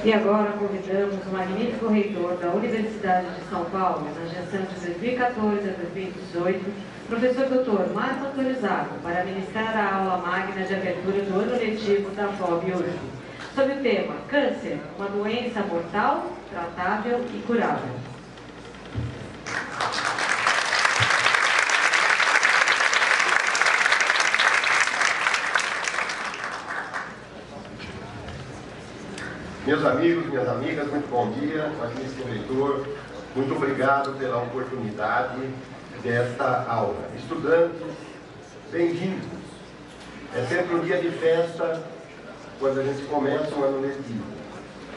E agora convidamos o magnífico reitor da Universidade de São Paulo, na gestão de 2014 a 2018, professor Dr. Marco Antônio Zago, para ministrar a aula magna de abertura do ano letivo da FOB-USP, sob o tema Câncer, uma doença mortal, tratável e curável. Meus amigos, minhas amigas, muito bom dia, magnífico reitor, muito obrigado pela oportunidade desta aula. Estudantes, bem-vindos. É sempre um dia de festa quando a gente começa um ano letivo.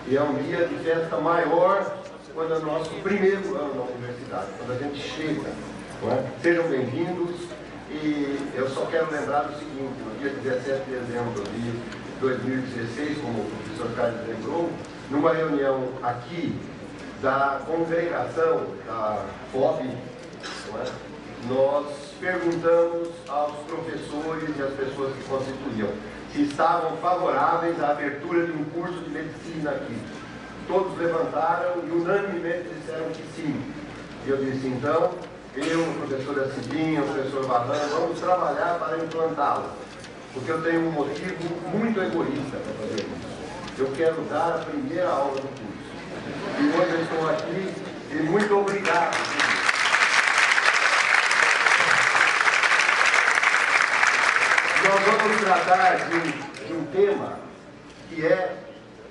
E é um dia de festa maior quando é o nosso primeiro ano na universidade, quando a gente chega. Não é? Sejam bem-vindos e eu só quero lembrar o seguinte, no dia 17 de dezembro de 2016, como o professor Carlos lembrou, numa reunião aqui da congregação da FOB, nós perguntamos aos professores e às pessoas que constituíam se estavam favoráveis à abertura de um curso de medicina aqui. Todos levantaram e unanimemente disseram que sim. E eu disse, então, eu, o professor Acidinha, o professor Varrano, vamos trabalhar para implantá-lo. Porque eu tenho um motivo muito egoísta para fazer isso. Eu quero dar a primeira aula do curso. E hoje eu estou aqui e muito obrigado. Nós vamos tratar de um tema que é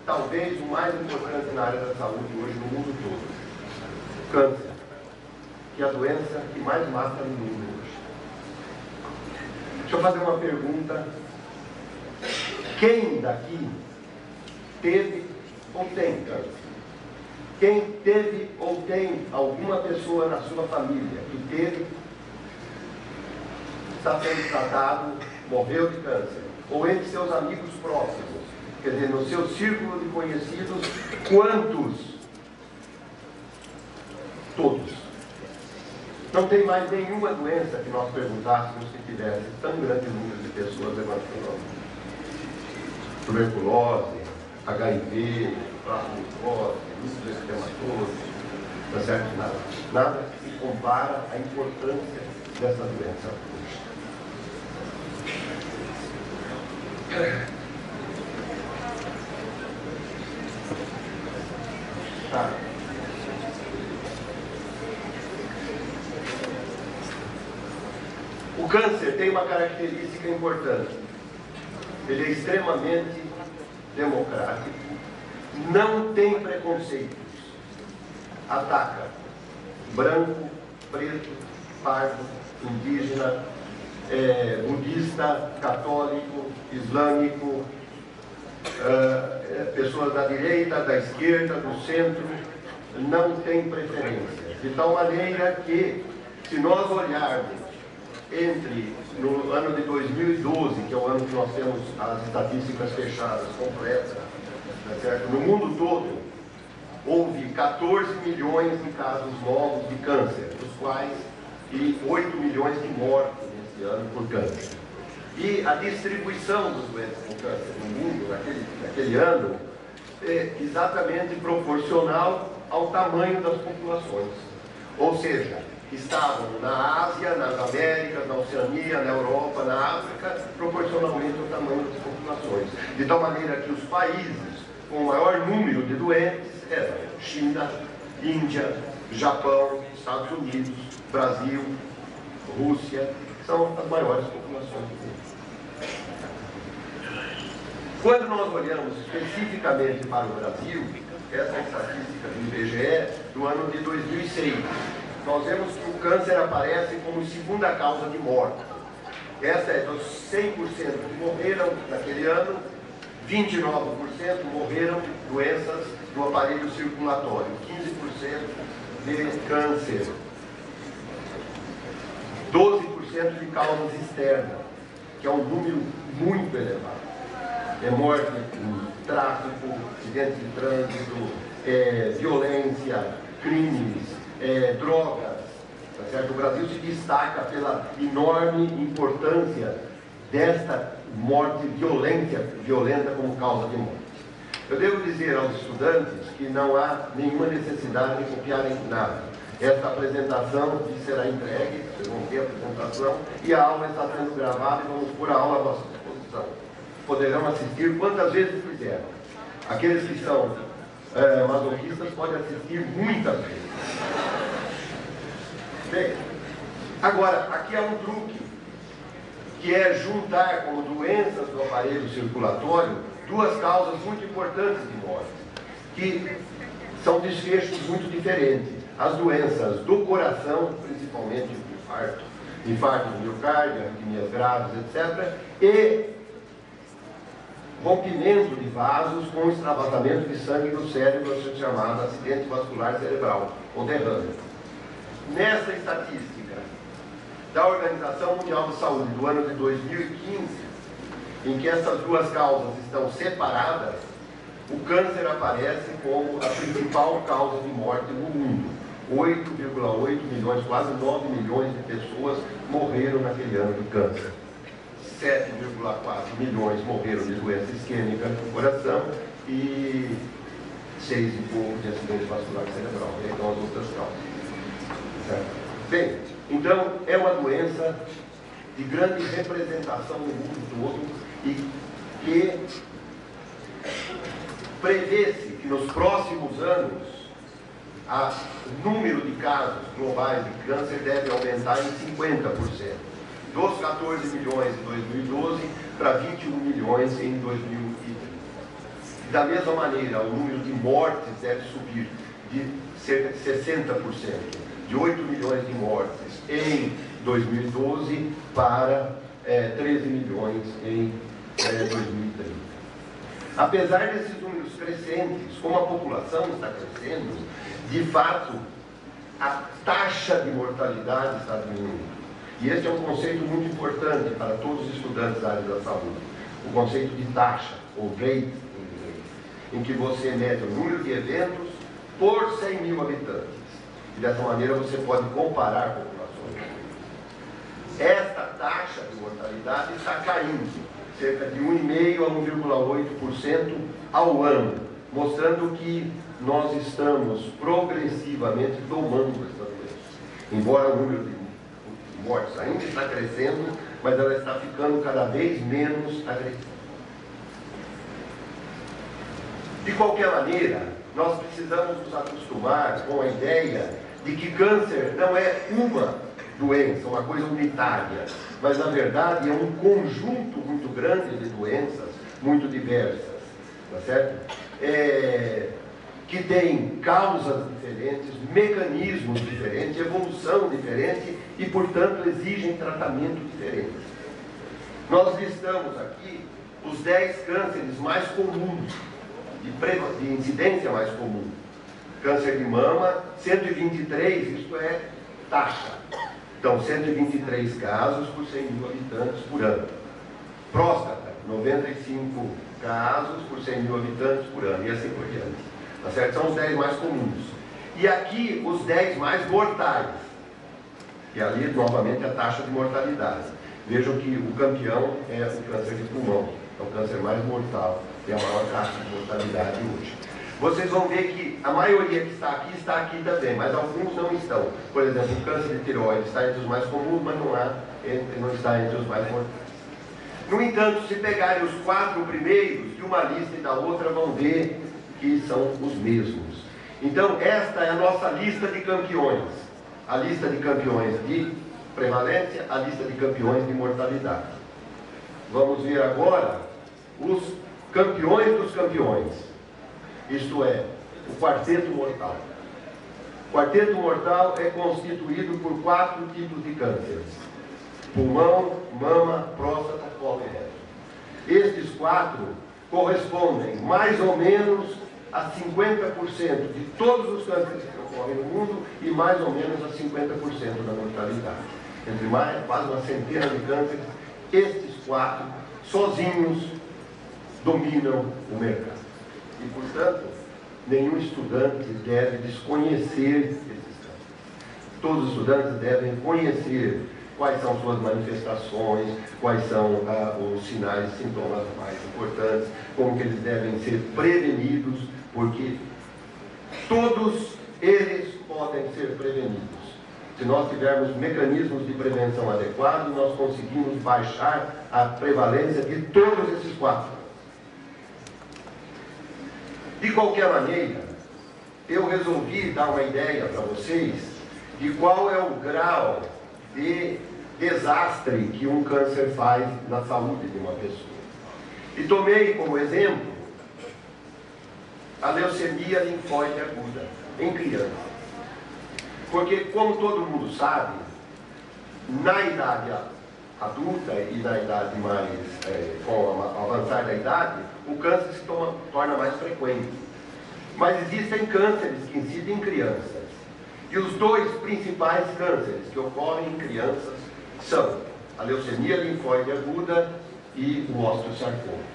talvez o mais importante na área da saúde hoje no mundo todo. Câncer, que é a doença que mais mata no mundo hoje. Deixa eu fazer uma pergunta. Quem daqui teve ou tem câncer? Quem teve ou tem alguma pessoa na sua família que teve, está sendo tratado, morreu de câncer? Ou entre seus amigos próximos? Quer dizer, no seu círculo de conhecidos, quantos? Todos. Não tem mais nenhuma doença que nós perguntássemos que tivesse tão grande número de pessoas levantando o nome. Tuberculose, HIV, plasmodiose, lúpus eritematoso, não é certo? Nada. Nada se compara à importância dessa doença hoje. Tá. O câncer tem uma característica importante. Ele é extremamente democrático, não tem preconceitos, ataca branco, preto, pardo, indígena, budista, católico, islâmico, pessoas da direita, da esquerda, do centro, não tem preferência. De tal maneira que, se nós olharmos no ano de 2012, que é o ano que nós temos as estatísticas fechadas, completas, tá certo? No mundo todo, houve 14 milhões de casos novos de câncer, dos quais 8 milhões de mortes nesse ano por câncer. E a distribuição dos doentes com câncer no mundo, naquele ano, é exatamente proporcional ao tamanho das populações. Ou seja, estavam na Ásia, nas Américas, na Oceania, na Europa, na África, proporcionalmente ao tamanho das populações. De tal maneira que os países com o maior número de doentes eram China, Índia, Japão, Estados Unidos, Brasil, Rússia, que são as maiores populações do mundo. Quando nós olhamos especificamente para o Brasil, essa é a estatística do IBGE do ano de 2006. Nós vemos que o câncer aparece como segunda causa de morte. Essa é dos 100% que morreram naquele ano, 29% morreram de doenças do aparelho circulatório, 15% de câncer, 12% de causas externas, que é um número muito elevado. É morte por tráfico, acidente de trânsito, violência, crimes, drogas, tá certo? O Brasil se destaca pela enorme importância desta morte violenta como causa de morte. Eu devo dizer aos estudantes que não há nenhuma necessidade de copiarem nada. Esta apresentação será entregue, vocês vão ter a apresentação, e a aula está sendo gravada e vamos pôr a aula à nossa disposição. Poderão assistir quantas vezes quiserem. Aqueles que são masoquistas podem assistir muitas vezes. Bem, agora, aqui há um truque, que é juntar como doenças do aparelho circulatório duas causas muito importantes de morte, que são desfechos muito diferentes. As doenças do coração, principalmente infarto do miocárdio, arritmias graves, etc., e rompimento de vasos com extravasamento de sangue no cérebro, chamado acidente vascular cerebral, ou derrame. Nessa estatística da Organização Mundial de Saúde do ano de 2015, em que essas duas causas estão separadas, o câncer aparece como a principal causa de morte no mundo. 8,8 milhões, quase 9 milhões de pessoas morreram naquele ano de câncer. 7,4 milhões morreram de doença isquêmica no coração e 6 e pouco de acidente vascular cerebral. Então as outras causas. Certo? Bem, então é uma doença de grande representação no mundo todo e que prevê-se que nos próximos anos o número de casos globais de câncer deve aumentar em 50%. Dos 14 milhões em 2012 para 21 milhões em 2030. Da mesma maneira, o número de mortes deve subir de cerca de 60%, de 8 milhões de mortes em 2012 para 13 milhões em 2030. Apesar desses números crescentes, como a população está crescendo, de fato, a taxa de mortalidade está diminuindo. E esse é um conceito muito importante para todos os estudantes da área da saúde. O conceito de taxa, ou rate em inglês, em que você mede o número de eventos por 100 mil habitantes. E dessa maneira você pode comparar populações. Esta taxa de mortalidade está caindo, cerca de 1,5% a 1,8% ao ano, mostrando que nós estamos progressivamente domando essa doença. Embora o número de mortes ainda está crescendo, mas ela está ficando cada vez menos agressiva. De qualquer maneira, nós precisamos nos acostumar com a ideia de que câncer não é uma doença, uma coisa unitária, mas na verdade é um conjunto muito grande de doenças, muito diversas, tá certo? Que tem causas diferentes, mecanismos diferentes, evolução diferente e, portanto, exigem tratamento diferente. Nós listamos aqui os 10 cânceres mais comuns, de incidência mais comum. Câncer de mama, 123, isto é taxa. Então, 123 casos por 100 mil habitantes por ano. Próstata, 95 casos por 100 mil habitantes por ano, e assim por diante. Tá certo? São os 10 mais comuns. E aqui, os 10 mais mortais. E ali, novamente, a taxa de mortalidade. Vejam que o campeão é o câncer de pulmão. É o câncer mais mortal e a maior taxa de mortalidade hoje. Vocês vão ver que a maioria que está aqui também, mas alguns não estão. Por exemplo, o câncer de tireoide está entre os mais comuns, mas não está entre os mais mortais. No entanto, se pegarem os 4 primeiros, de uma lista e da outra, vão ver que são os mesmos. Então, esta é a nossa lista de campeões. A lista de campeões de prevalência, a lista de campeões de mortalidade. Vamos ver agora os campeões dos campeões. Isto é, o quarteto mortal. O quarteto mortal é constituído por 4 tipos de cânceres: pulmão, mama, próstata, colo e reto. Estes 4 correspondem mais ou menos a 50% de todos os cânceres que ocorrem no mundo e mais ou menos a 50% da mortalidade. Entre quase uma centena de cânceres, estes 4 sozinhos dominam o mercado. E, portanto, nenhum estudante deve desconhecer esses cânceres. Todos os estudantes devem conhecer quais são suas manifestações, quais são os sinais e sintomas mais importantes, como que eles devem ser prevenidos, porque todos eles podem ser prevenidos. Se nós tivermos mecanismos de prevenção adequados, nós conseguimos baixar a prevalência de todos esses quatro. De qualquer maneira, eu resolvi dar uma ideia para vocês de qual é o grau de desastre que um câncer faz na saúde de uma pessoa. E tomei como exemplo a leucemia linfóide aguda em crianças. Porque, como todo mundo sabe, na idade adulta e na idade mais, com o avançar da idade, o câncer se torna mais frequente. Mas existem cânceres que incidem em crianças. E os dois principais cânceres que ocorrem em crianças são a leucemia linfóide aguda e o osteosarcoma.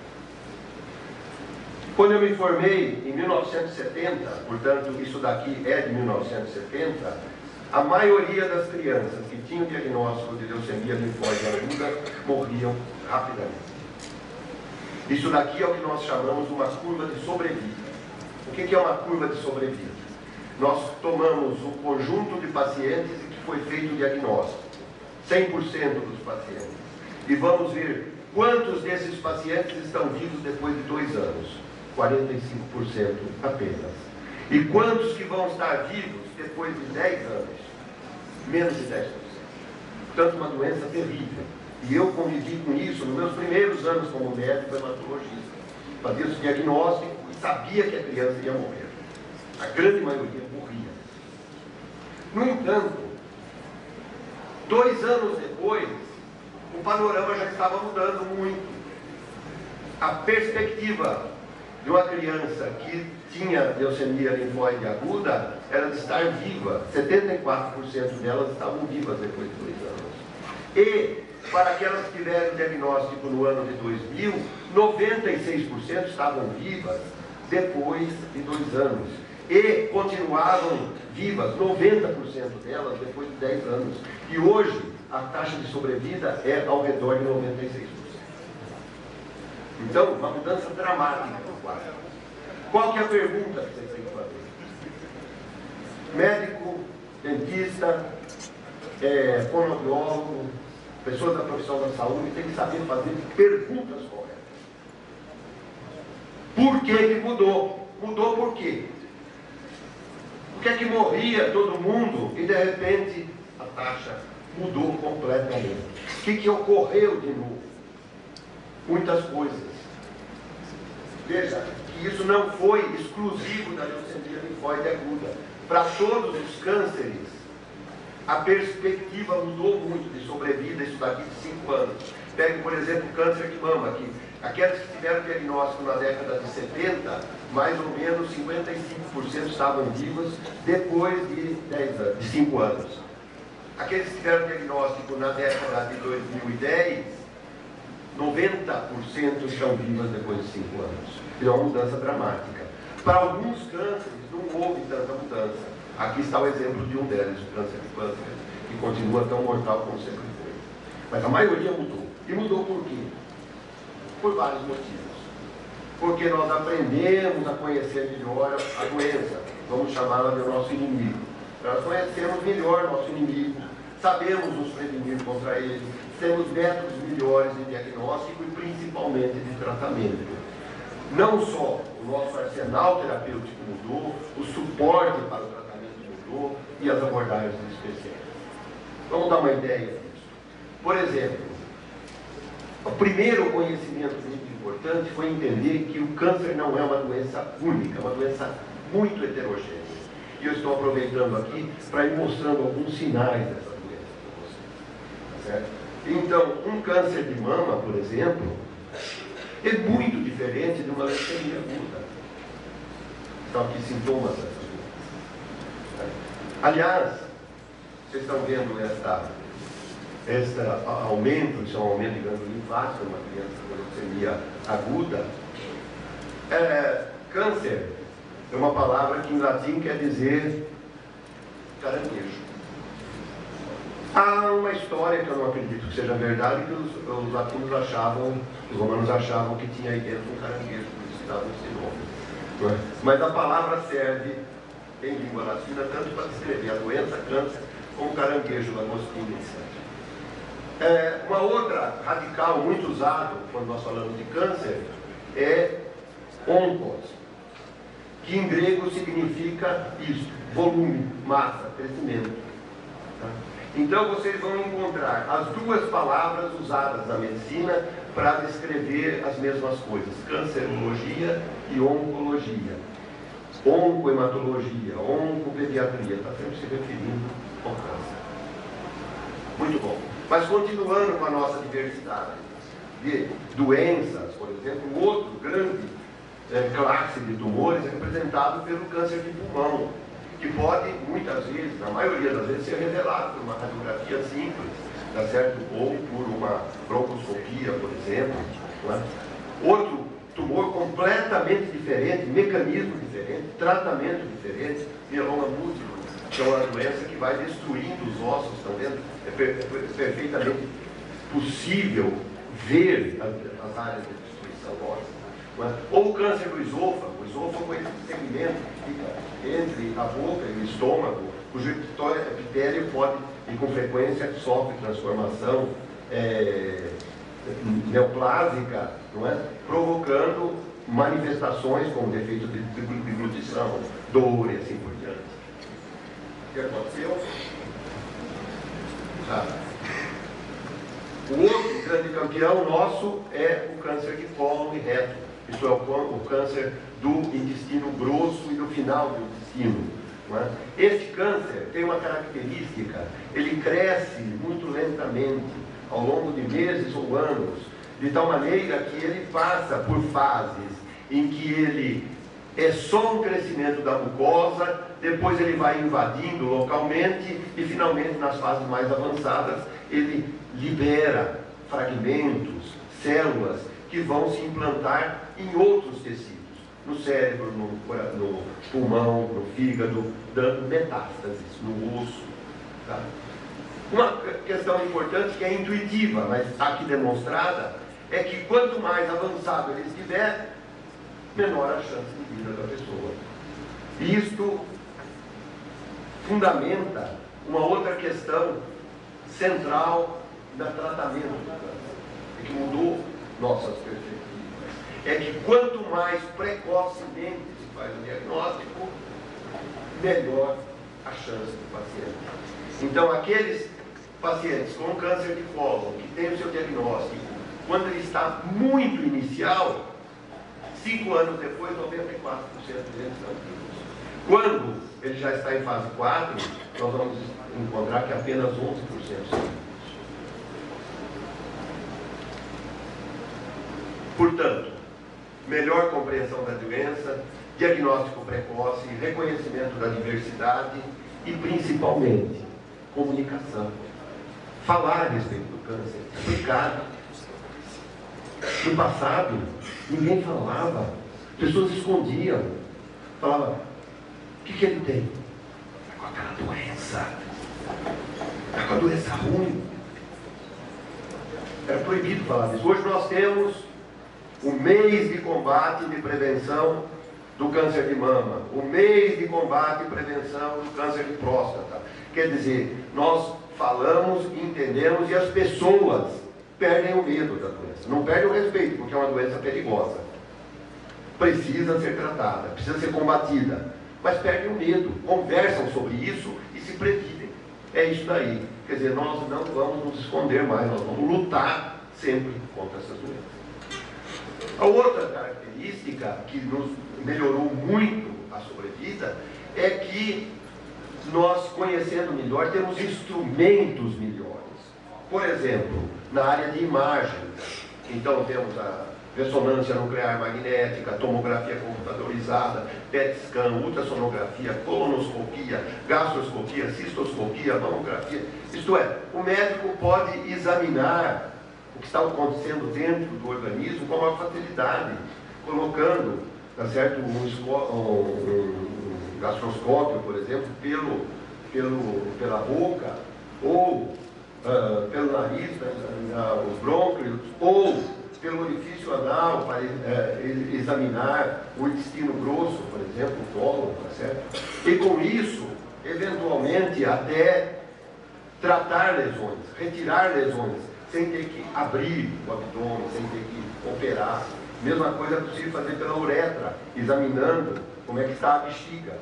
Quando eu me formei em 1970, portanto, isso daqui é de 1970, a maioria das crianças que tinham diagnóstico de leucemia linfóide aguda morriam rapidamente. Isso daqui é o que nós chamamos uma curva de sobrevida. O que é uma curva de sobrevida? Nós tomamos um conjunto de pacientes em que foi feito o diagnóstico, 100% dos pacientes, e vamos ver quantos desses pacientes estão vivos depois de 2 anos. 45% apenas. E quantos que vão estar vivos depois de 10 anos? Menos de 10%. Portanto, uma doença terrível. E eu convivi com isso nos meus primeiros anos como médico hematologista. Fazia esse diagnóstico e sabia que a criança ia morrer. A grande maioria morria. No entanto, 2 anos depois, o panorama já estava mudando muito. A perspectiva de uma criança que tinha leucemia linfóide aguda era de estar viva. 74% delas estavam vivas depois de 2 anos. E, para aquelas que tiveram diagnóstico no ano de 2000, 96% estavam vivas depois de 2 anos. E continuavam vivas, 90% delas, depois de 10 anos. E hoje, a taxa de sobrevida é ao redor de 96%. Então, uma mudança dramática no quadro. Qual que é a pergunta que vocês têm que fazer? Médico, dentista, fonoaudiólogo, pessoas da profissão da saúde têm que saber fazer perguntas corretas. Por que que mudou? Mudou por quê? Por que é que morria todo mundo e de repente a taxa mudou completamente? O que que ocorreu de novo? Muitas coisas. Veja, que isso não foi exclusivo da leucemia linfóide aguda. Para todos os cânceres, a perspectiva mudou muito de sobrevida, isso daqui de 5 anos. Pegue, por exemplo, o câncer de mama, que aqueles que tiveram diagnóstico na década de 70, mais ou menos 55% estavam vivos depois de 5 anos. Aqueles que tiveram diagnóstico na década de 2010, 90% estão vivas depois de 5 anos. É uma mudança dramática. Para alguns cânceres não houve tanta mudança. Aqui está o exemplo de um deles, o câncer de pâncreas, que continua tão mortal como sempre foi. Mas a maioria mudou. E mudou por quê? Por vários motivos. Porque nós aprendemos a conhecer melhor a doença. Vamos chamá-la de nosso inimigo. Nós conhecemos melhor nosso inimigo, sabemos nos prevenir contra ele, temos métodos melhores de diagnóstico e principalmente de tratamento. Não só o nosso arsenal terapêutico mudou, o suporte para o tratamento mudou e as abordagens especiais. Vamos dar uma ideia disso. Por exemplo, o primeiro conhecimento muito importante foi entender que o câncer não é uma doença única, é uma doença muito heterogênea. E eu estou aproveitando aqui para ir mostrando alguns sinais dessa doença para vocês. Tá certo? Então, um câncer de mama, por exemplo, é muito diferente de uma leucemia aguda. Então, aqui sintomas dessas doenças. Aliás, vocês estão vendo este aumento, isso é um aumento de glândula linfática numa criança com leucemia aguda. Câncer é uma palavra que em latim quer dizer caranguejo. Há uma história que eu não acredito que seja verdade, que os latinos achavam, os romanos achavam que tinha aí dentro um caranguejo, por isso dava esse nome. Mas a palavra serve em língua latina tanto para descrever a doença câncer como caranguejo, lagostina, etc. Uma outra radical muito usada quando nós falamos de câncer é onkos, que em grego significa isso, volume, massa, crescimento. Tá? Então vocês vão encontrar as duas palavras usadas na medicina para descrever as mesmas coisas, cancerologia e oncologia, oncohematologia, oncopediatria, está sempre se referindo ao câncer. Muito bom. Mas continuando com a nossa diversidade de doenças, por exemplo, outro grande classe de tumores é representado pelo câncer de pulmão, que pode, muitas vezes, na maioria das vezes, ser revelado por uma radiografia simples, tá certo? Ou por uma broncoscopia, por exemplo. Não é? Outro tumor completamente diferente, mecanismo diferente, tratamento diferente, mieloma múltiplo, que é uma doença que vai destruindo os ossos, estão vendo? É perfeitamente possível ver as áreas de destruição óssea. Ou o câncer do esôfago. O esôfago é esse segmento que fica entre a boca e o estômago, cujo epitélio pode, e com frequência, sofre transformação neoplásica, não é? Provocando manifestações como defeito de deglutição, dor e assim por diante. O que aconteceu? O outro grande campeão nosso é o câncer de cólon e reto. Isso é o câncer do intestino grosso e do final do intestino. Não é? Este câncer tem uma característica, ele cresce muito lentamente, ao longo de meses ou anos, de tal maneira que ele passa por fases em que ele é só um crescimento da mucosa, depois ele vai invadindo localmente e finalmente nas fases mais avançadas ele libera fragmentos, células que vão se implantar em outros tecidos, no cérebro, no pulmão, no fígado, dando metástases no osso. Tá? Uma questão importante que é intuitiva, mas aqui demonstrada, é que quanto mais avançado ele estiver, menor a chance de vida da pessoa. Isto fundamenta uma outra questão central no tratamento do câncer, que mudou nossas perspectivas. É que quanto mais precocemente se faz o diagnóstico, melhor a chance do paciente. Então, aqueles pacientes com câncer de cólon, que tem o seu diagnóstico, quando ele está muito inicial, 5 anos depois, 94% deles são vivos. Quando ele já está em fase 4, nós vamos encontrar que apenas 11% são vivos. Portanto, melhor compreensão da doença, diagnóstico precoce, reconhecimento da diversidade e, principalmente, comunicação. Falar a respeito do câncer, explicar. No passado, ninguém falava, pessoas escondiam. Falavam, o que ele tem? Está com aquela doença. Está com a doença ruim. Era proibido falar disso. Hoje nós temos o mês de combate e de prevenção do câncer de mama, o mês de combate e prevenção do câncer de próstata. Quer dizer, nós falamos, entendemos e as pessoas perdem o medo da doença. Não perdem o respeito, porque é uma doença perigosa. Precisa ser tratada, precisa ser combatida. Mas perdem o medo, conversam sobre isso e se previnem. É isso daí. Quer dizer, nós não vamos nos esconder mais, nós vamos lutar sempre contra essas doenças. A outra característica que nos melhorou muito a sobrevida é que nós, conhecendo melhor, temos instrumentos melhores. Por exemplo, na área de imagem, então temos a ressonância nuclear magnética, tomografia computadorizada, PET scan, ultrassonografia, colonoscopia, gastroscopia, cistoscopia, mamografia. Isto é, o médico pode examinar o que está acontecendo dentro do organismo com maior facilidade, colocando, tá certo, um gastroscópio, por exemplo, pela boca, ou pelo nariz, para examinar os brônquios, ou pelo orifício anal, para examinar o intestino grosso, por exemplo, o cólon, tá certo? E com isso, eventualmente, até tratar lesões, retirar lesões, sem ter que abrir o abdômen, sem ter que operar. Mesma coisa é possível fazer pela uretra, examinando como é que está a bexiga,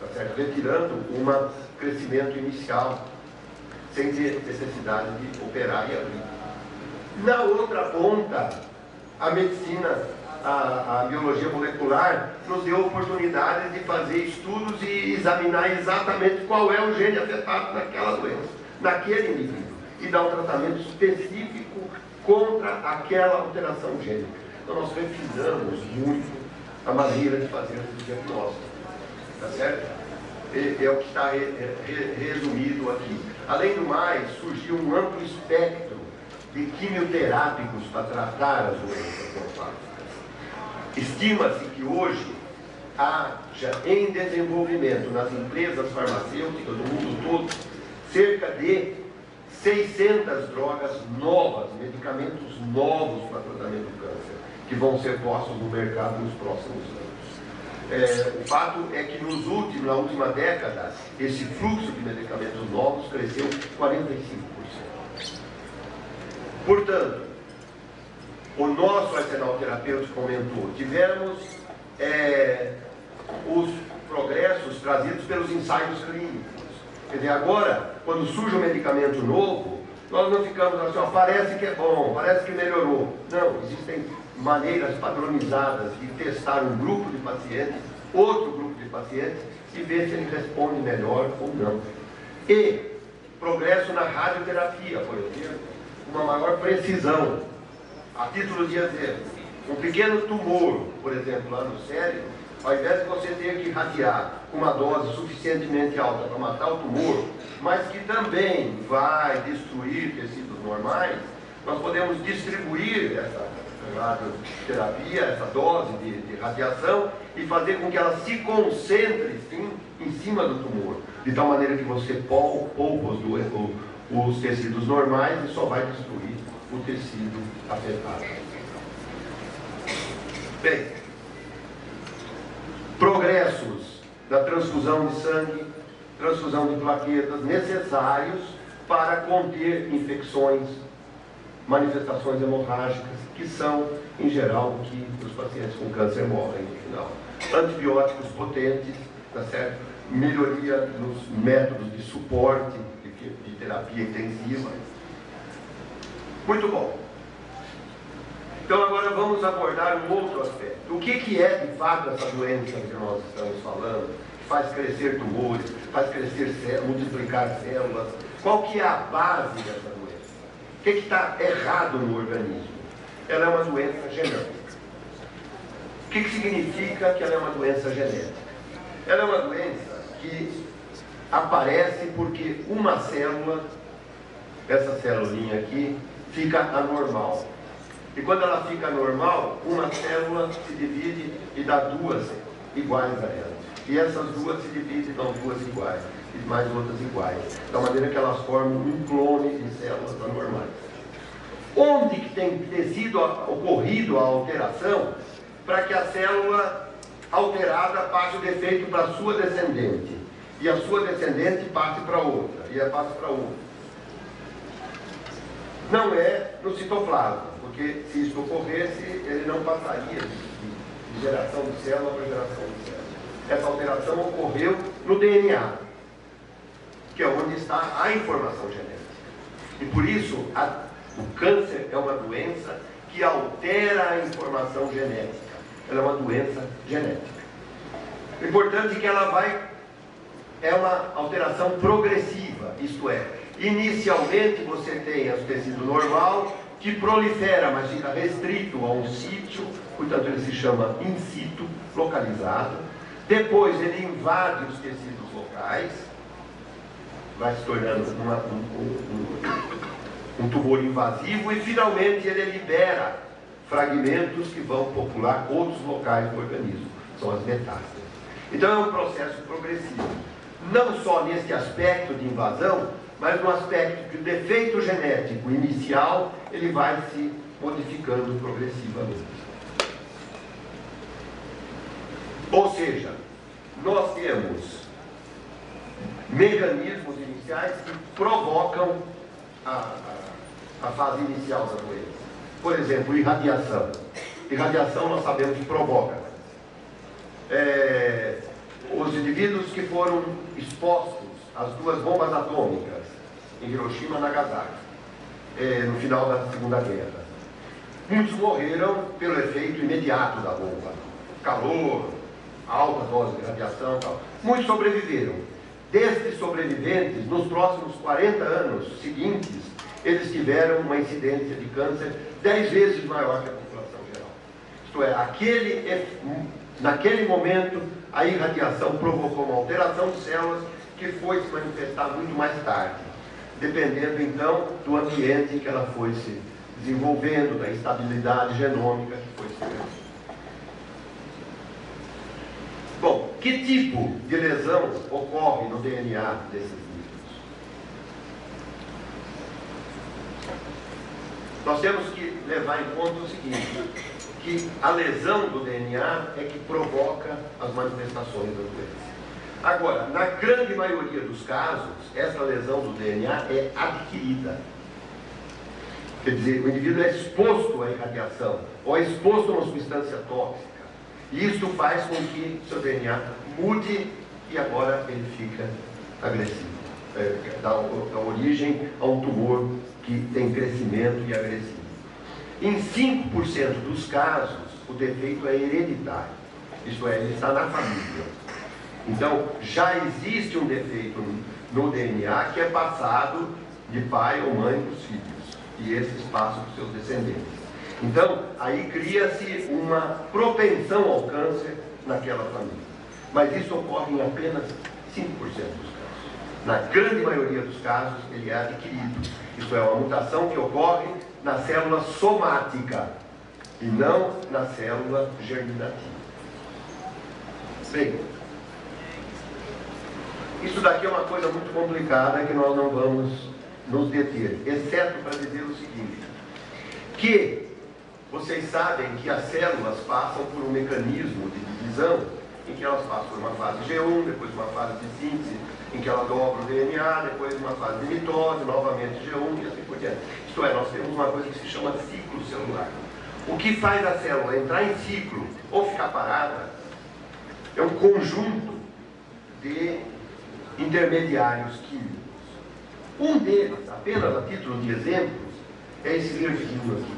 tá certo? Retirando um crescimento inicial, sem ter necessidade de operar e abrir. Na outra ponta, a medicina, a biologia molecular, nos deu oportunidade de fazer estudos e examinar exatamente qual é o gene afetado naquela doença, naquele indivíduo, e dar um tratamento específico contra aquela alteração gênica. Então nós refinamos muito a maneira de fazer esse diagnóstico, tá certo? É o que está resumido aqui. Além do mais, surgiu um amplo espectro de quimioterápicos para tratar as doenças orfánicas. Estima-se que hoje haja em desenvolvimento nas empresas farmacêuticas do mundo todo cerca de 600 drogas novas, medicamentos novos para tratamento do câncer, que vão ser postos no mercado nos próximos anos. O fato é que na última década, esse fluxo de medicamentos novos cresceu 45%. Portanto, o nosso arsenal terapêutico aumentou. Tivemos os progressos trazidos pelos ensaios clínicos. Quer dizer, agora, quando surge um medicamento novo, nós não ficamos assim, ó, parece que é bom, parece que melhorou. Não, existem maneiras padronizadas de testar um grupo de pacientes, outro grupo de pacientes, e ver se ele responde melhor ou não. E progresso na radioterapia, por exemplo, uma maior precisão. A título de exemplo, um pequeno tumor, por exemplo, lá no cérebro, ao invés de você ter que irradiar com uma dose suficientemente alta para matar o tumor, mas que também vai destruir tecidos normais, nós podemos distribuir essa radioterapia, essa dose de radiação, e fazer com que ela se concentre, sim, em cima do tumor, de tal maneira que você poupa os tecidos normais e só vai destruir o tecido afetado. Bem, progressos da transfusão de sangue, transfusão de plaquetas, necessários para conter infecções, manifestações hemorrágicas, que são, em geral, o que os pacientes com câncer morrem no final. Antibióticos potentes, tá certo? Melhoria nos métodos de suporte, de terapia intensiva. Muito bom. Então agora vamos abordar um outro aspecto. O que é de fato essa doença que nós estamos falando, que faz crescer tumores, faz crescer multiplicar células? Qual que é a base dessa doença? O que está errado no organismo? Ela é uma doença genética. O que significa que ela é uma doença genética? Ela é uma doença que aparece porque uma célula, essa celulinha aqui, fica anormal. E quando ela fica anormal, uma célula se divide e dá duas iguais a ela. E essas duas se dividem e dão duas iguais, e mais outras iguais. De maneira que elas formam um clone de células anormais. Onde que tem ocorrido a alteração para que a célula alterada passe o defeito para a sua descendente, e a sua descendente passe para outra, e passe para outra? Não é no citoplasma, porque se isso ocorresse, ele não passaria de geração de célula para geração de célula. Essa alteração ocorreu no DNA, que é onde está a informação genética. E por isso, o câncer é uma doença que altera a informação genética. Ela é uma doença genética. O importante é que ela é uma alteração progressiva, isto é, inicialmente você tem o tecido normal, que prolifera, mas fica restrito a um sítio, portanto ele se chama in situ, localizado. Depois ele invade os tecidos locais, vai se tornando um tumor invasivo, e finalmente ele libera fragmentos que vão popular outros locais do organismo, são as metástases. Então é um processo progressivo, não só nesse aspecto de invasão, mas no aspecto que o defeito genético inicial, ele vai se modificando progressivamente. Ou seja, nós temos mecanismos iniciais que provocam a fase inicial da doença. Por exemplo, irradiação. Irradiação nós sabemos que provoca. Os indivíduos que foram expostos às duas bombas atômicas em Hiroshima e Nagasaki, no final da Segunda Guerra. Muitos morreram pelo efeito imediato da bomba. Calor, alta dose de radiação e tal. Muitos sobreviveram. Destes sobreviventes, nos próximos 40 anos seguintes, eles tiveram uma incidência de câncer 10 vezes maior que a população geral. Isto é, naquele momento, a irradiação provocou uma alteração de células que foi se manifestar muito mais tarde, dependendo, então, do ambiente em que ela foi se desenvolvendo, da instabilidade genômica que foi se desenvolvendo. Bom, que tipo de lesão ocorre no DNA desses líquidos? Nós temos que levar em conta o seguinte, que a lesão do DNA é que provoca as manifestações da doença. Agora, na grande maioria dos casos, essa lesão do DNA é adquirida. Quer dizer, o indivíduo é exposto à irradiação, ou é exposto a uma substância tóxica. E isso faz com que seu DNA mude e agora ele fica agressivo. Dá origem a um tumor que tem crescimento e agressivo. Em 5% dos casos, o defeito é hereditário. Isto é, ele está na família. Então, já existe um defeito no DNA que é passado de pai ou mãe para os filhos. E esses passam para os seus descendentes. Então, aí cria-se uma propensão ao câncer naquela família. Mas isso ocorre em apenas 5% dos casos. Na grande maioria dos casos, ele é adquirido. Isso é uma mutação que ocorre na célula somática e não na célula germinativa. Bem, isso daqui é uma coisa muito complicada que nós não vamos nos deter, exceto para dizer o seguinte, que vocês sabem que as células passam por um mecanismo de divisão em que elas passam por uma fase G1, depois uma fase de síntese, em que ela dobra o DNA, depois uma fase de mitose, novamente G1 e assim por diante. Isto é, nós temos uma coisa que se chama ciclo celular. O que faz a célula entrar em ciclo ou ficar parada é um conjunto de intermediários químicos. Um deles, apenas a título de exemplos, é esse verdinho aqui.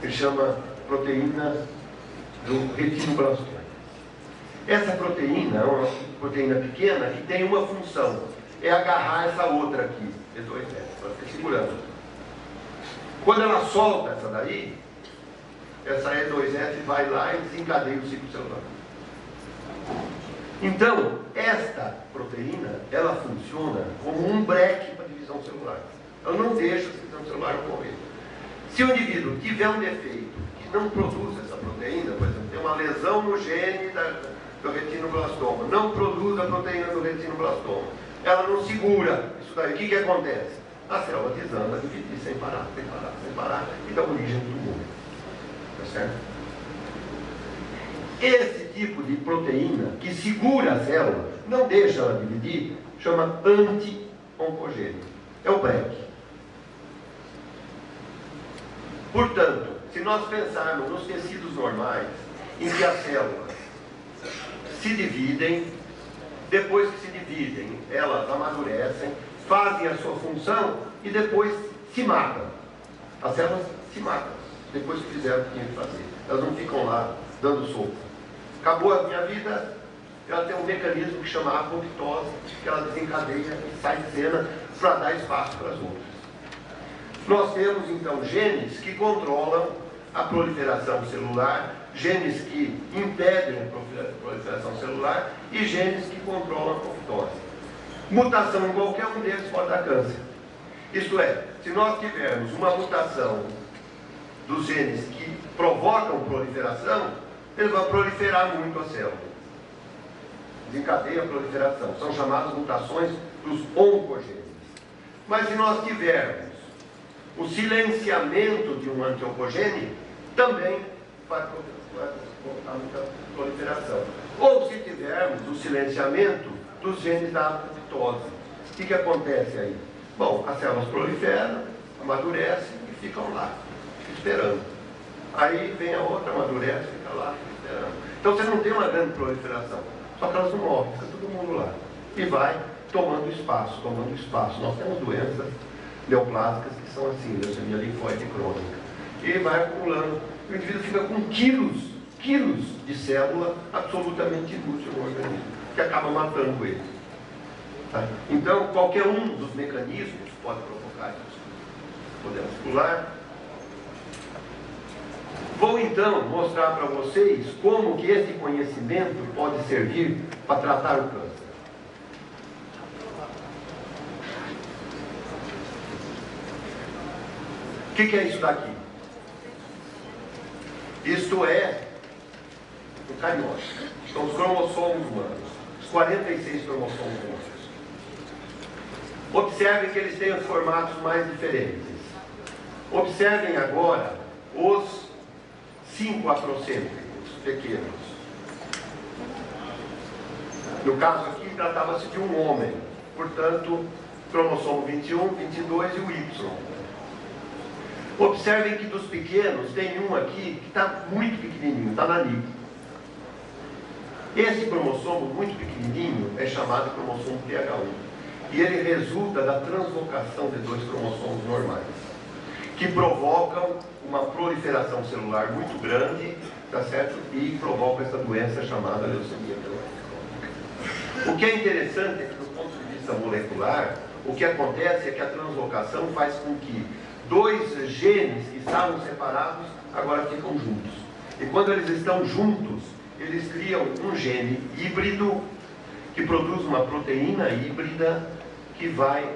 Ele chama proteína do retinoblastoma. Essa proteína é uma proteína pequena que tem uma função, é agarrar essa outra aqui, E2F, ela fica segurando. Quando ela solta essa daí, essa E2F vai lá e desencadeia o ciclo celular. Então, esta proteína, ela funciona como um breque para a divisão celular. Ela não deixa a divisão celular ocorrer. Se o indivíduo tiver um defeito que não produz essa proteína, por exemplo, tem uma lesão no gene do retinoblastoma, não produz a proteína do retinoblastoma, ela não segura isso daí, o que acontece? A célula desanda, dividir sem parar, e dá origem do tumor. Tá certo? Esse tipo de proteína que segura a célula, não deixa ela dividir, chama anti-oncogênico. É o breque. Portanto, se nós pensarmos nos tecidos normais, em que as células se dividem, depois que se dividem, elas amadurecem, fazem a sua função e depois se matam. As células se matam, depois que fizeram o que tinham que fazer. Elas não ficam lá dando sopa. Acabou a minha vida, ela tem um mecanismo que chama apoptose, que ela desencadeia e sai de cena para dar espaço para as outras. Nós temos, então, genes que controlam a proliferação celular, genes que impedem a proliferação celular e genes que controlam a apoptose. Mutação em qualquer um deles pode dar câncer. Isto é, se nós tivermos uma mutação dos genes que provocam proliferação, ele vai proliferar muito a célula. Desencadeia a proliferação. São chamadas mutações dos oncogenes. Mas se nós tivermos o silenciamento de um antioncogene, também vai provocar muita proliferação. Ou se tivermos o silenciamento dos genes da apoptose. O que acontece aí? Bom, as células proliferam, amadurecem e ficam lá, esperando. Aí vem a outra, amadurece, fica lá, esperando. Então você não tem uma grande proliferação, só que elas não morrem, fica todo mundo lá. E vai tomando espaço, tomando espaço. Nós temos doenças neoplásicas que são assim, leucemia linfóide crônica. E vai acumulando. O indivíduo fica com quilos de célula absolutamente inútil no organismo, que acaba matando ele. Tá? Então, qualquer um dos mecanismos pode provocar isso. Poder muscular. Vou então mostrar para vocês como que esse conhecimento pode servir para tratar o câncer. O que é isso daqui? Isto é o cariótipo. São os cromossomos humanos. Os 46 cromossomos humanos. Observem que eles têm os formatos mais diferentes. Observem agora os 5 acrocêntricos pequenos. No caso aqui, tratava-se de um homem. Portanto, cromossomo 21, 22 e o Y. Observem que dos pequenos, tem um aqui que está muito pequenininho, está na NIP. Esse cromossomo muito pequenininho é chamado cromossomo TH1. E ele resulta da translocação de 2 cromossomos normais, que provocam uma proliferação celular muito grande, tá certo? E provoca essa doença chamada leucemia crônica. O que é interessante é que, do ponto de vista molecular, o que acontece é que a translocação faz com que 2 genes que estavam separados agora ficam juntos. E quando eles estão juntos, eles criam um gene híbrido que produz uma proteína híbrida que vai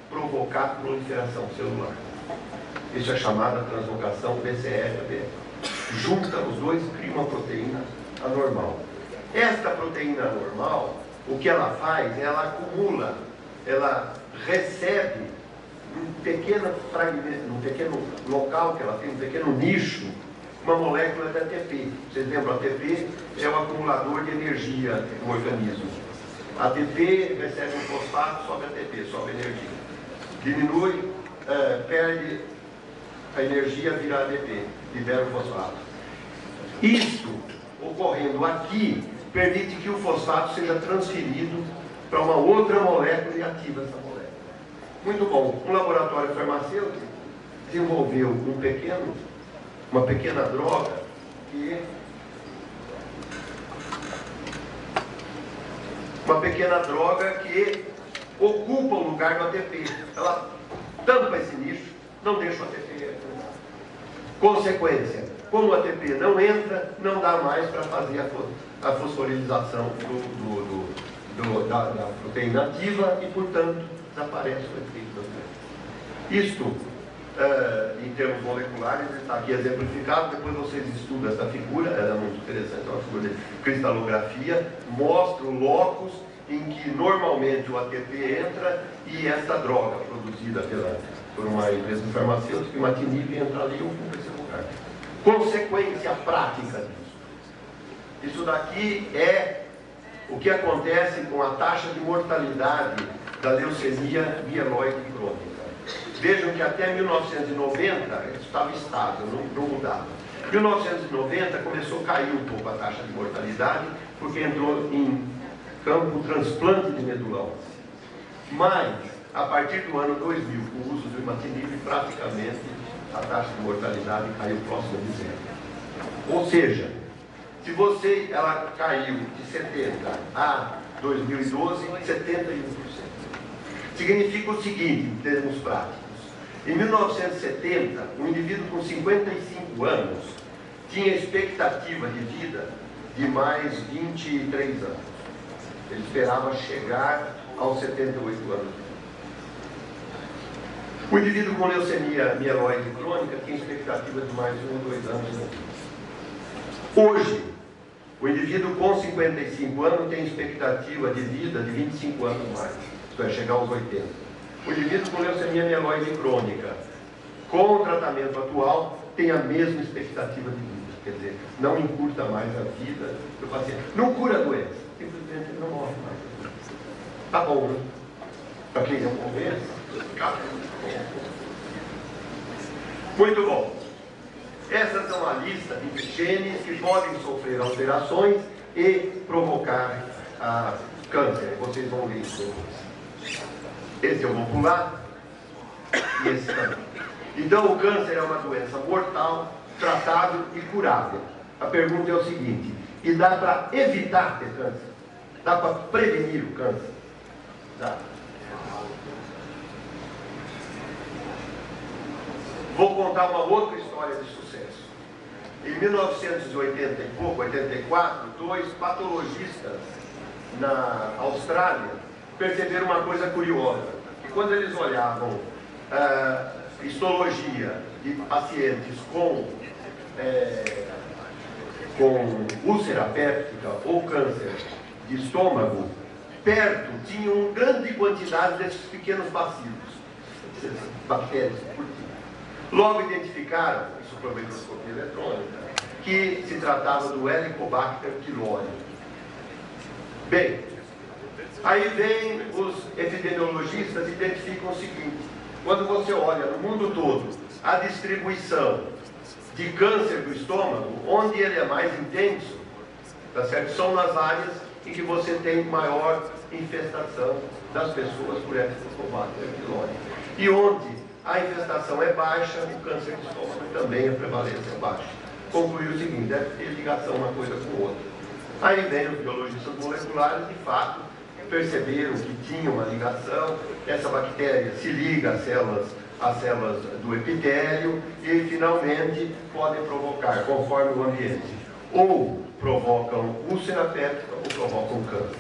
provocar proliferação celular. Isso é chamada translocação BCR-ABL. Junta os dois e cria uma proteína anormal. Esta proteína anormal, o que ela faz? Ela acumula, ela recebe num pequeno fragmento, num pequeno local que ela tem, um pequeno nicho, uma molécula de ATP. Vocês lembram, ATP é o acumulador de energia no organismo. ATP recebe um fosfato, sobe ATP, sobe energia. Diminui, perde a energia, vira ADP, libera o fosfato. Isto, ocorrendo aqui, permite que o fosfato seja transferido para uma outra molécula e ativa essa molécula. Muito bom. Um laboratório farmacêutico desenvolveu uma pequena droga que ocupa o lugar do ATP. Ela tampa esse nicho, não deixa o ATP. Consequência, como o ATP não entra, não dá mais para fazer a fosforilização da proteína ativa e, portanto, desaparece o efeito da doença. Isto, em termos moleculares, está aqui exemplificado. Depois vocês estudam essa figura, ela é muito interessante, é uma figura de cristalografia, mostra o locus em que normalmente o ATP entra e essa droga produzida por uma empresa farmacêutica, imatinib, entra ali e ocupa esse lugar. Consequência prática disso. Isso daqui é o que acontece com a taxa de mortalidade da leucemia mieloide crônica. Vejam que até 1990 isso estava estável, não mudava. Em 1990 começou a cair um pouco a taxa de mortalidade, porque entrou em campo transplante de medula óssea. Mas, a partir do ano 2000, com o uso do imatinib, praticamente a taxa de mortalidade caiu próximo de zero. Ou seja, se ela caiu de 70 a 2012, 71%. Significa o seguinte, em termos práticos. Em 1970, um indivíduo com 55 anos tinha expectativa de vida de mais 23 anos. Ele esperava chegar aos 78 anos. O indivíduo com leucemia mieloide crônica tinha expectativa de mais 1 ou 2 anos. Hoje, o indivíduo com 55 anos tem expectativa de vida de 25 anos mais, isto é, chegar aos 80. O indivíduo com leucemia mieloide crônica, com o tratamento atual, tem a mesma expectativa de vida. Quer dizer, não encurta mais a vida do paciente. Não cura a doença, simplesmente não morre mais. Tá bom, né? Para quem não conhece, muito bom. Essas são a lista de genes que podem sofrer alterações e provocar câncer. Vocês vão ver isso depois. Esse eu vou pular e esse também. Então, o câncer é uma doença mortal, tratável e curável. A pergunta é o seguinte: e dá para evitar ter câncer? Dá para prevenir o câncer? Dá. Vou contar uma outra história de sucesso. Em 1980 e pouco, 84, dois patologistas na Austrália perceberam uma coisa curiosa, que quando eles olhavam histologia de pacientes com úlcera péptica ou câncer de estômago, perto tinham grande quantidade desses pequenos bacilos, essas bactérias. Logo identificaram, isso foi uma microscopia eletrônica, que se tratava do Helicobacter pylori. Bem, aí vem os epidemiologistas e identificam o seguinte: quando você olha no mundo todo a distribuição de câncer do estômago, onde ele é mais intenso, tá certo? São nas áreas em que você tem maior infestação das pessoas por Helicobacter pylori. E onde a infestação é baixa, o câncer de estômago também, a prevalência é baixa. Concluiu o seguinte: deve ter ligação uma coisa com outra. Aí vem os biologistas moleculares, de fato, perceberam que tinha uma ligação, essa bactéria se liga às células do epitélio e, finalmente, podem provocar, conforme o ambiente, ou provocam úlcera péptica ou provocam câncer.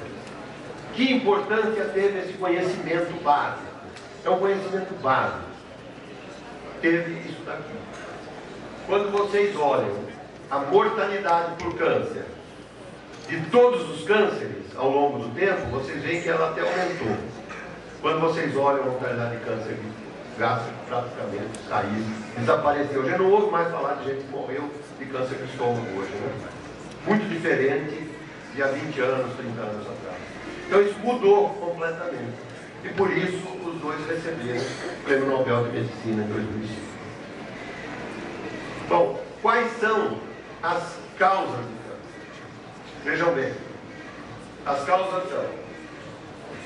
Que importância teve esse conhecimento básico? É um conhecimento básico. Teve isso daqui. Quando vocês olham a mortalidade por câncer de todos os cânceres ao longo do tempo, vocês veem que ela até aumentou. Quando vocês olham a mortalidade de câncer de gástrico, praticamente saiu, desapareceu. Já não ouve mais falar de gente que morreu de câncer de estômago hoje, né? Muito diferente de há 20 anos, 30 anos atrás. Então isso mudou completamente. E por isso os dois receberam o Prêmio Nobel de Medicina em 2005. Bom, quais são as causas do câncer? Vejam bem, as causas são: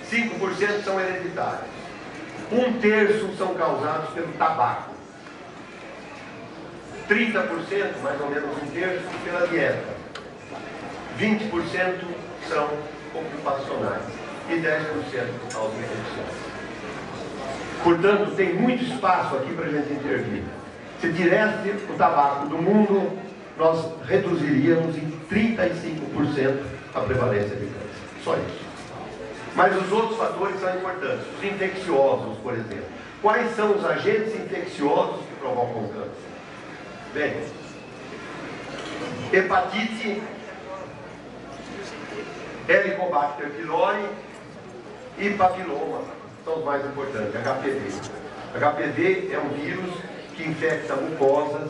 5% são hereditárias, 1/3 são causados pelo tabaco, 30%, mais ou menos 1/3, pela dieta, 20% são ocupacionais e 10% por causa de infecções. Portanto, tem muito espaço aqui para a gente intervir. Se tirasse o tabaco do mundo, nós reduziríamos em 35% a prevalência de câncer. Só isso. Mas os outros fatores são importantes. Os infecciosos, por exemplo. Quais são os agentes infecciosos que provocam câncer? Bem, hepatite, Helicobacter pylori e papiloma são os mais importantes. HPV. HPV é um vírus que infecta mucosa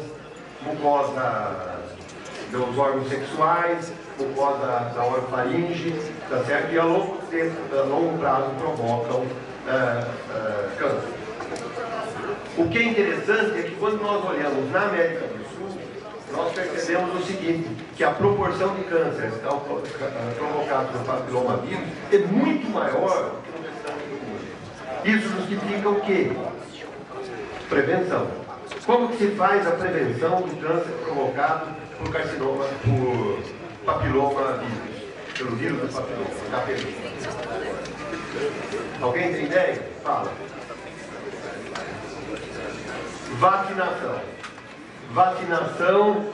dos órgãos sexuais, mucosa da orofaringe, tá certo? E a longo prazo provocam câncer. O que é interessante é que quando nós olhamos na América do Sul, nós percebemos o seguinte, que a proporção de cânceres provocados pelo papilomavírus é muito maior do que no restante do mundo. Isso justifica o quê? Prevenção. Como que se faz a prevenção do câncer provocado por carcinoma, por papilomavírus? Pelo vírus do papiloma, HPV. Alguém tem ideia? Fala. Vacinação. Vacinação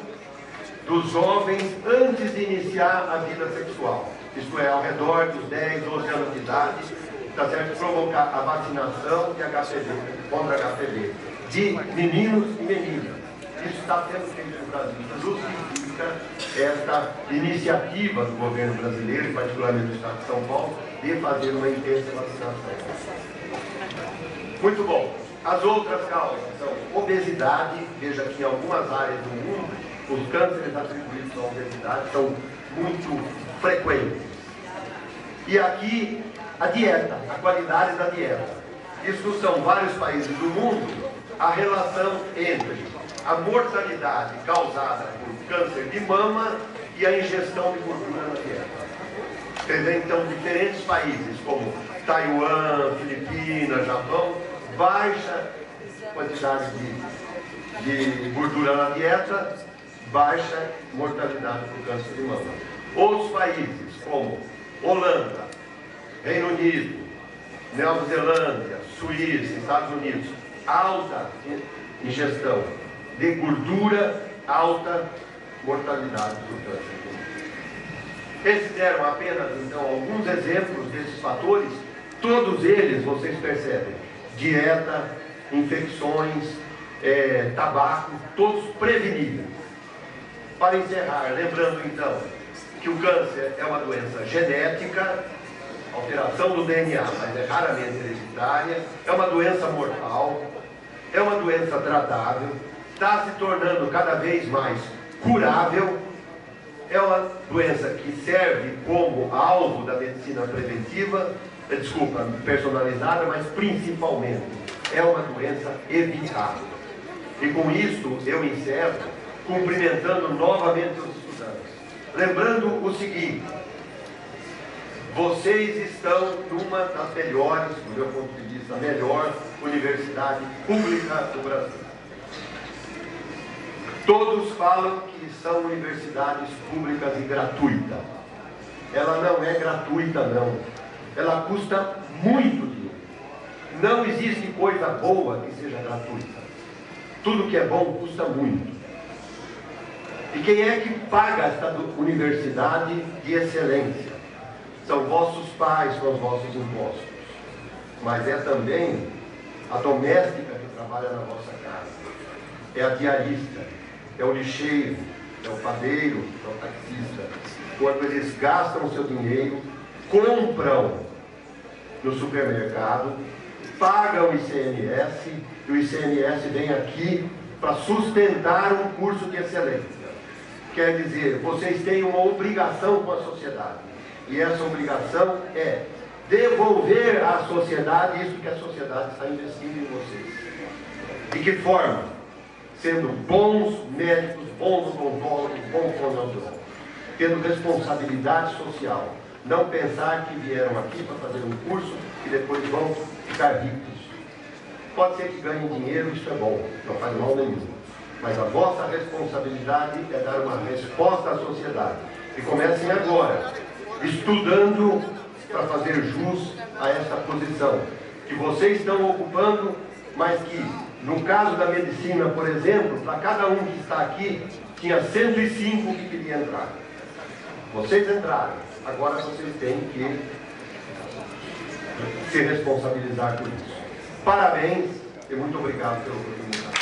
dos jovens antes de iniciar a vida sexual. Isto é, ao redor dos 10, 12 anos de idade, está certo? Provocar a vacinação de HPV, contra HPV, de meninos e meninas. Isso está sendo feito no Brasil. Justifica esta iniciativa do governo brasileiro, particularmente do Estado de São Paulo, de fazer uma intensa vacinação. Muito bom. As outras causas são obesidade, veja que em algumas áreas do mundo, os cânceres atribuídos à obesidade são muito frequentes. E aqui, a dieta, a qualidade da dieta. Isso são vários países do mundo, a relação entre a mortalidade causada por câncer de mama e a ingestão de gordura na dieta. Você vê, então, diferentes países, como Taiwan, Filipinas, Japão, baixa quantidade de gordura na dieta, baixa mortalidade por câncer de mama. Outros países, como Holanda, Reino Unido, Nova Zelândia, Suíça, Estados Unidos, alta ingestão de gordura, alta mortalidade por câncer de mama. Esses eram apenas, então, alguns exemplos desses fatores. Todos eles, vocês percebem, dieta, infecções, tabaco, todos preveníveis. Para encerrar, lembrando então que o câncer é uma doença genética, alteração do DNA, mas é raramente hereditária, é uma doença mortal, é uma doença tratável, está se tornando cada vez mais curável, é uma doença que serve como alvo da medicina preventiva, personalizada, mas principalmente é uma doença evitável. E com isso eu encerro, cumprimentando novamente os estudantes. Lembrando o seguinte: vocês estão numa das melhores, do meu ponto de vista, a melhor universidade pública do Brasil. Todos falam que são universidades públicas e gratuitas. Ela não é gratuita, não. Ela custa muito dinheiro. Não existe coisa boa que seja gratuita. Tudo que é bom custa muito. E quem é que paga esta universidade de excelência? São vossos pais com os vossos impostos. Mas é também a doméstica que trabalha na vossa casa. É a diarista, é o lixeiro, é o padeiro, é o taxista. Quando eles gastam o seu dinheiro, compram no supermercado, pagam o ICMS, e o ICMS vem aqui para sustentar um curso de excelência. Quer dizer, vocês têm uma obrigação com a sociedade. E essa obrigação é devolver à sociedade isso que a sociedade está investindo em vocês. De que forma? Sendo bons médicos, bons odontólogos, bons fonoaudiólogos, tendo responsabilidade social. Não pensar que vieram aqui para fazer um curso e depois vão ficar ricos. Pode ser que ganhem dinheiro, isso é bom, não faz mal nenhum. Mas a vossa responsabilidade é dar uma resposta à sociedade. E comecem agora, estudando para fazer jus a essa posição que vocês estão ocupando, mas que, no caso da medicina, por exemplo, para cada um que está aqui, tinha 105 que queriam entrar. Vocês entraram, agora vocês têm que se responsabilizar por isso. Parabéns e muito obrigado pela oportunidade.